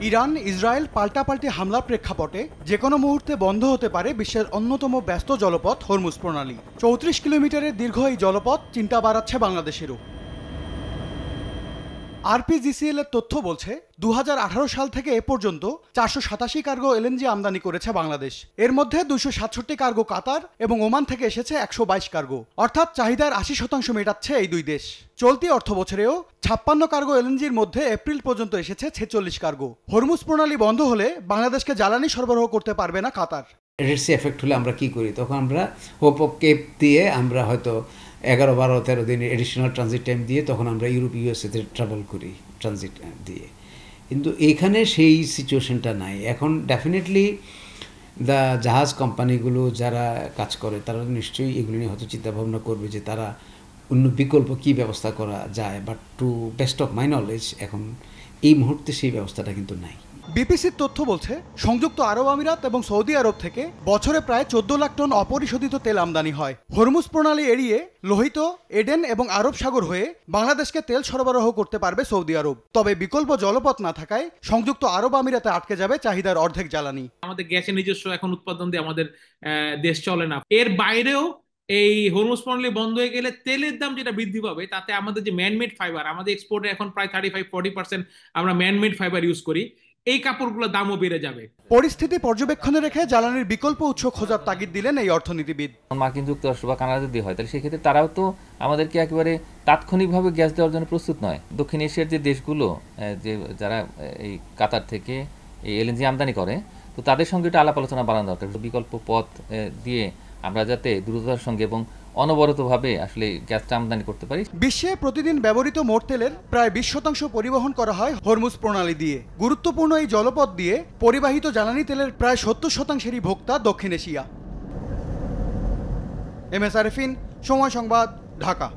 Iran Israel পাল্টাপাল্টি হামলার প্রেক্ষাপটে যে কোনো মুহূর্তে বন্ধ হতে পারে বিশ্বের অন্যতম ব্যস্ত জলপথ হরমুজ প্রণালী। ৩৪ কিলোমিটারের দীর্ঘ এই জলপথ চিন্তা বাড়াচ্ছে বাংলাদেশেরও। আরপিজিসিএল এর তথ্য বলছে ২০১৮ সাল থেকে এ পর্যন্ত ৪৮৭ কার্গো এলএনজি আমদানি করেছে বাংলাদেশ। এর মধ্যে ২৬৭ কার্গো কাতার এবং ওমান থেকে এসেছে ১২২ কার্গো, অর্থাৎ চাহিদার ৮০% মেটাচ্ছে এই দুই দেশ। চলতি অর্থ বছরেও ৫৬ কার্গো এলএনজির মধ্যে এপ্রিল পর্যন্ত এসেছে ৪৬ কার্গো। হরমুজ প্রণালী বন্ধ হলে বাংলাদেশকে জ্বালানি সরবরাহ করতে পারবে না কাতার। রেড সি এফেক্ট হলে আমরা কি করি, তখন আমরা হোপ অফ কেপ দিয়ে আমরা হয়তো ১১, ১২, ১৩ দিন এডিশনাল ট্রানজিট টাইম দিয়ে তখন আমরা ইউরোপ ইউএসএতে ট্রাভেল করি ট্রানজিট দিয়ে। কিন্তু এইখানে সেই সিচুয়েশনটা নাই এখন। ডেফিনেটলি জাহাজ কোম্পানিগুলো যারা কাজ করে তারা নিশ্চয়ই এগুলো নিয়ে হয়তো চিন্তাভাবনা করবে যে তারা অন্য বিকল্প কী ব্যবস্থা করা যায়, but to best of my knowledge এখন এই মুহূর্তে সেই ব্যবস্থাটা কিন্তু নাই। বিপিসির তথ্য বলছে সংযুক্ত আরব আমিরাত এবং সৌদি আরব থেকে বছরে প্রায় ১৪ লাখ টন অপরিশোধিত তেল আমদানি হয়। হরমুজ প্রণালী এড়িয়ে লোহিত, এডেন এবং আরব সাগর হয়ে বাংলাদেশকে তেল সরবরাহ করতে পারবে সৌদি আরব। তবে বিকল্প জলপথ না থাকায় সংযুক্ত আরব আমিরাতে আটকে যাবে চাহিদার অর্ধেক জ্বালানি। আমাদের গ্যাসের নিজস্ব এখন উৎপাদন দিয়ে আমাদের দেশ চলে না। এর বাইরেও এই হরমুজ প্রণালী বন্ধ হয়ে গেলে তেলের দাম যেটা বৃদ্ধি পাবে, তাতে আমাদের যে ম্যানমেড ফাইবার, আমাদের এক্সপোর্টে এখন প্রায় 35-40% আমরা ম্যানমেড ফাইবার ইউজ করি, এই কাপড়গুলোর দামও বেড়ে যাবে। পরিস্থিতি পর্যবেক্ষণে রেখে জ্বালানির বিকল্প উৎস খোঁজার তাগিদ দিলেন এই অর্থনীতিবিদ। মার্কিন যুক্তরাষ্ট্র বা কানাডা যদি হয় তাহলে সেক্ষেত্রে তারাও তো আমাদেরকে একেবারে তাৎক্ষণিকভাবে গ্যাস দেওয়ার জন্য প্রস্তুত নয়। দক্ষিণ এশিয়ার যে দেশগুলো যে যারা এই কাতার থেকে এই এলএনজি আমদানি করে, তো তাদের সঙ্গে একটা আলাপ আলোচনা বাড়ানো দরকার। বিকল্প পথ দিয়ে আমরা যাতে দ্রুততার সঙ্গে এবং অনবরতভাবে আসলে গ্যাসটা আমদানি করতে পারি। বিশ্বে প্রতিদিন ব্যবহৃত মোট তেলের প্রায় ২০% পরিবহন করা হয় হরমুজ প্রণালী দিয়ে। গুরুত্বপূর্ণ এই জলপথ দিয়ে পরিবাহিত জ্বালানি তেলের প্রায় ৭০%-এরই ভোক্তা দক্ষিণ এশিয়া। এম এস আরেফিন, সময় সংবাদ, ঢাকা।